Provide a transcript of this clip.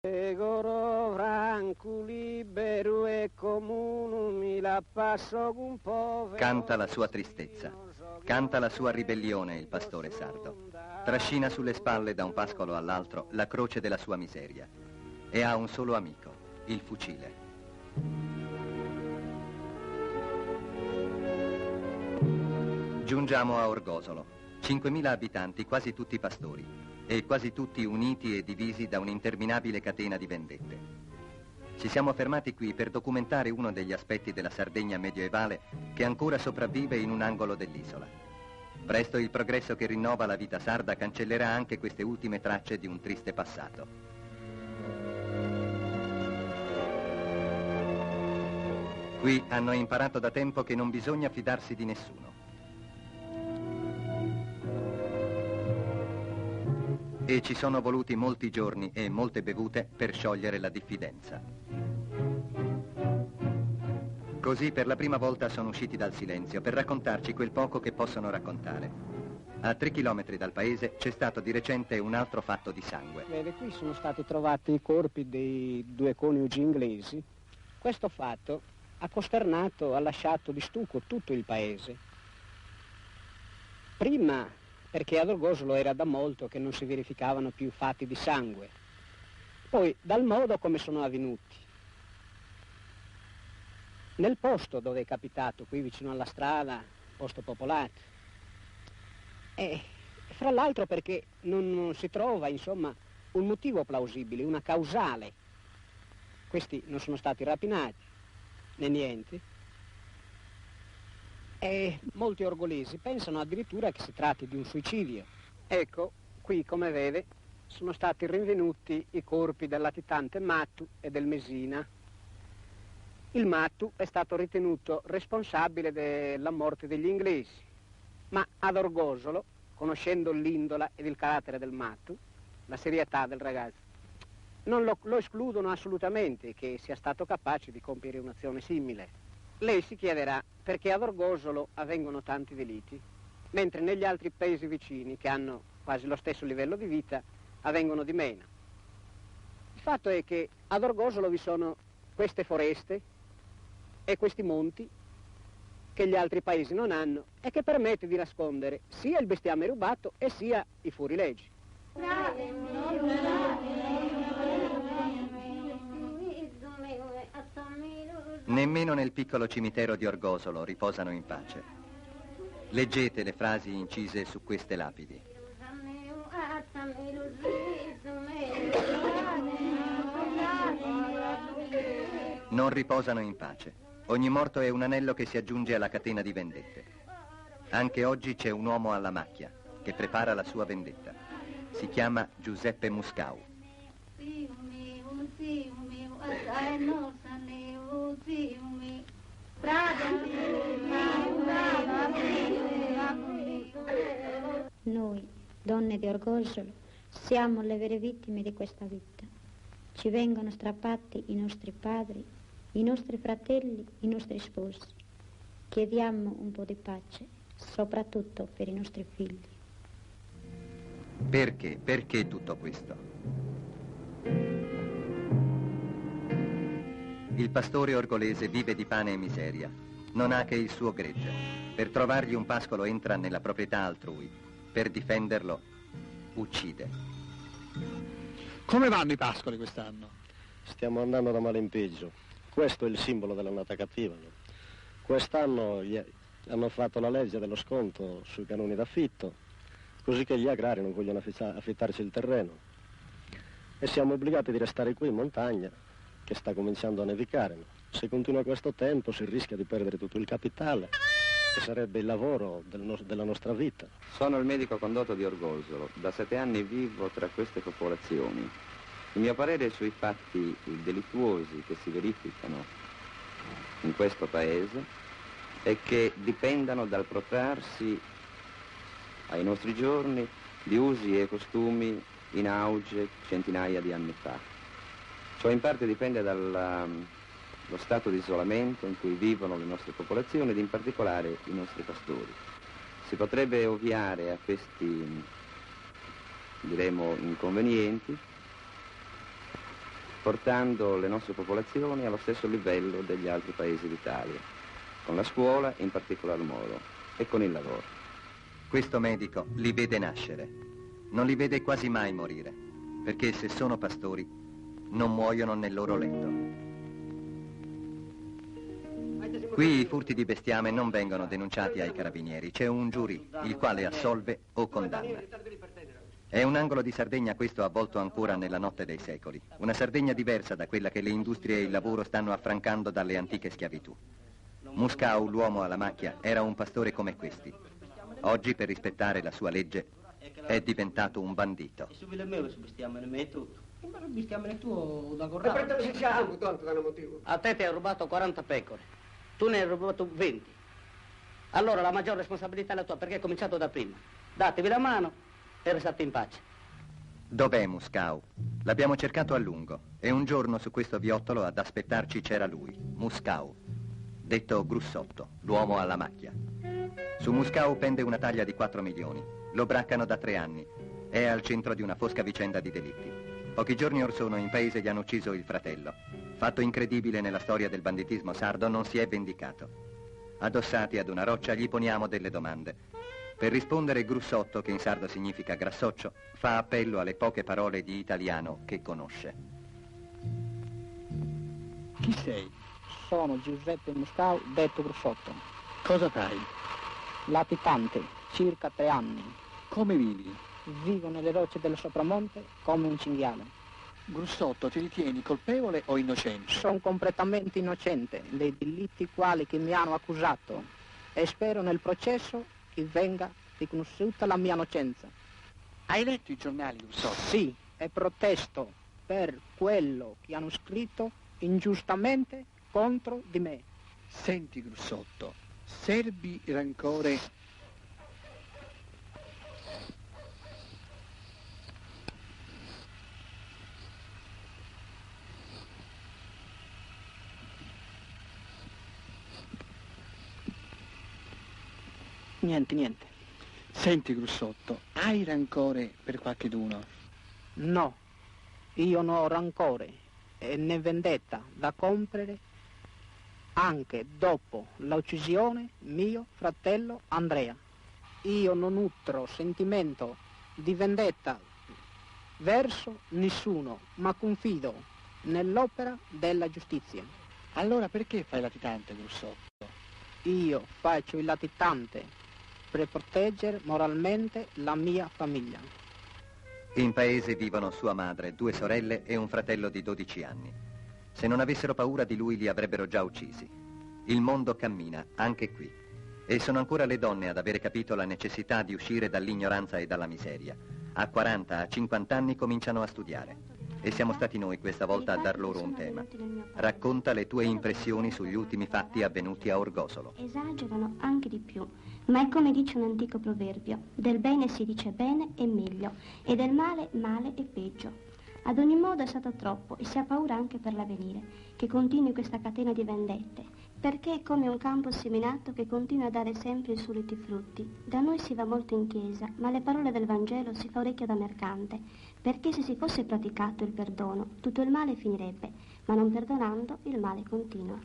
Egoro franco libero e comune mi la passo un po'. Canta la sua tristezza, canta la sua ribellione il pastore sardo. Trascina sulle spalle da un pascolo all'altro la croce della sua miseria e ha un solo amico, il fucile. Giungiamo a Orgosolo, 5.000 abitanti, quasi tutti pastori, e quasi tutti uniti e divisi da un'interminabile catena di vendette. Ci siamo fermati qui per documentare uno degli aspetti della Sardegna medievale che ancora sopravvive in un angolo dell'isola. Presto il progresso che rinnova la vita sarda cancellerà anche queste ultime tracce di un triste passato. Qui hanno imparato da tempo che non bisogna fidarsi di nessuno. E ci sono voluti molti giorni e molte bevute per sciogliere la diffidenza. Così per la prima volta sono usciti dal silenzio per raccontarci quel poco che possono raccontare. A 3 chilometri dal paese c'è stato di recente un altro fatto di sangue. Vede, qui sono stati trovati i corpi dei 2 coniugi inglesi. Questo fatto ha costernato, ha lasciato di stucco tutto il paese. Prima perché ad Orgosolo era da molto che non si verificavano più fatti di sangue. Poi dal modo come sono avvenuti. Nel posto dove è capitato, qui vicino alla strada, posto popolato. E fra l'altro perché non si trova, insomma, un motivo plausibile, una causale. Questi non sono stati rapinati, né niente. E molti orgolesi pensano addirittura che si tratti di un suicidio. Ecco, qui come vede sono stati rinvenuti i corpi del latitante Mattu e del Mesina. Il Mattu è stato ritenuto responsabile della morte degli inglesi, ma ad Orgosolo, conoscendo l'indola ed il carattere del Mattu, la serietà del ragazzo, non lo escludono assolutamente che sia stato capace di compiere un'azione simile. Lei si chiederà perché ad Orgosolo avvengono tanti delitti, mentre negli altri paesi vicini, che hanno quasi lo stesso livello di vita, avvengono di meno. Il fatto è che ad Orgosolo vi sono queste foreste e questi monti che gli altri paesi non hanno e che permette di nascondere sia il bestiame rubato e sia i fuorileggi. Nemmeno nel piccolo cimitero di Orgosolo riposano in pace. Leggete le frasi incise su queste lapidi. Non riposano in pace. Ogni morto è un anello che si aggiunge alla catena di vendette. Anche oggi c'è un uomo alla macchia che prepara la sua vendetta. Si chiama Giuseppe Muscau. Noi, donne di Orgosolo, siamo le vere vittime di questa vita. Ci vengono strappati i nostri padri, i nostri fratelli, i nostri sposi. Chiediamo un po' di pace, soprattutto per i nostri figli. Perché? Perché tutto questo? Il pastore orgolese vive di pane e miseria. Non ha che il suo gregge. Per trovargli un pascolo entra nella proprietà altrui. Per difenderlo, uccide. Come vanno i pascoli quest'anno? Stiamo andando da male in peggio. Questo è il simbolo dell'annata cattiva. No? Quest'anno hanno fatto la legge dello sconto sui canoni d'affitto, così che gli agrari non vogliono affittarci il terreno. E siamo obbligati di restare qui in montagna, che sta cominciando a nevicare. No? Se continua questo tempo si rischia di perdere tutto il capitale, che sarebbe il lavoro della nostra vita. Sono il medico condotto di Orgosolo. Da 7 anni vivo tra queste popolazioni. Il mio parere sui fatti delittuosi che si verificano in questo paese è che dipendano dal protrarsi ai nostri giorni di usi e costumi in auge centinaia di anni fa. Ciò in parte dipende dallo stato di isolamento in cui vivono le nostre popolazioni ed in particolare i nostri pastori. Si potrebbe ovviare a questi, diremo, inconvenienti portando le nostre popolazioni allo stesso livello degli altri paesi d'Italia, con la scuola in particolar modo e con il lavoro. Questo medico li vede nascere, non li vede quasi mai morire, perché se sono pastori non muoiono nel loro letto. Qui i furti di bestiame non vengono denunciati ai carabinieri, c'è un giurì, il quale assolve o condanna. È un angolo di Sardegna questo avvolto ancora nella notte dei secoli, una Sardegna diversa da quella che le industrie e il lavoro stanno affrancando dalle antiche schiavitù. Muscau, l'uomo alla macchia, era un pastore come questi. Oggi, per rispettare la sua legge, è diventato un bandito. A te ti hai rubato 40 pecore, tu ne hai rubato 20. Allora la maggior responsabilità è la tua, perché hai cominciato da prima. Datevi la mano e restate in pace. Dov'è Muscau? L'abbiamo cercato a lungo e un giorno su questo viottolo ad aspettarci c'era lui, Muscau, detto Grussotto, l'uomo alla macchia. Su Muscau pende una taglia di 4 milioni. Lo braccano da 3 anni. È al centro di una fosca vicenda di delitti. Pochi giorni or sono in paese gli hanno ucciso il fratello. Fatto incredibile nella storia del banditismo sardo, non si è vendicato. Addossati ad una roccia gli poniamo delle domande. Per rispondere Grussotto, che in sardo significa grassoccio, fa appello alle poche parole di italiano che conosce. Chi sei? Sono Giuseppe Muscau, detto Grussotto. Cosa fai? Latitante, circa 3 anni. Come vivi? Vivo nelle rocce del Sopramonte come un cinghiale. Grussotto, ti ritieni colpevole o innocente? Sono completamente innocente dei delitti quali che mi hanno accusato e spero nel processo che venga riconosciuta la mia innocenza. Hai letto i giornali, Grussotto? Sì, e protesto per quello che hanno scritto ingiustamente contro di me. Senti, Grussotto, serbi rancore... Niente. Senti, Grussotto, hai rancore per qualcheduno? No, io non ho rancore e né vendetta da compiere anche dopo l'uccisione mio fratello Andrea. Io non nutro sentimento di vendetta verso nessuno, ma confido nell'opera della giustizia. Allora perché fai latitante, Grussotto? Io faccio il latitante per proteggere moralmente la mia famiglia. In paese vivono sua madre, 2 sorelle e un fratello di 12 anni. Se non avessero paura di lui li avrebbero già uccisi. Il mondo cammina, anche qui. E sono ancora le donne ad avere capito la necessità di uscire dall'ignoranza e dalla miseria. A 40, a 50 anni cominciano a studiare. E siamo stati noi questa volta a dar loro un tema. Racconta le tue impressioni sugli ultimi fatti avvenuti a Orgosolo. Esagerano anche di più, ma è come dice un antico proverbio: del bene si dice bene e meglio, e del male male e peggio. Ad ogni modo è stato troppo e si ha paura anche per l'avvenire, che continui questa catena di vendette, perché è come un campo seminato che continua a dare sempre i soliti frutti. Da noi si va molto in chiesa, ma le parole del Vangelo si fa orecchio da mercante, perché se si fosse praticato il perdono, tutto il male finirebbe, ma non perdonando il male continua.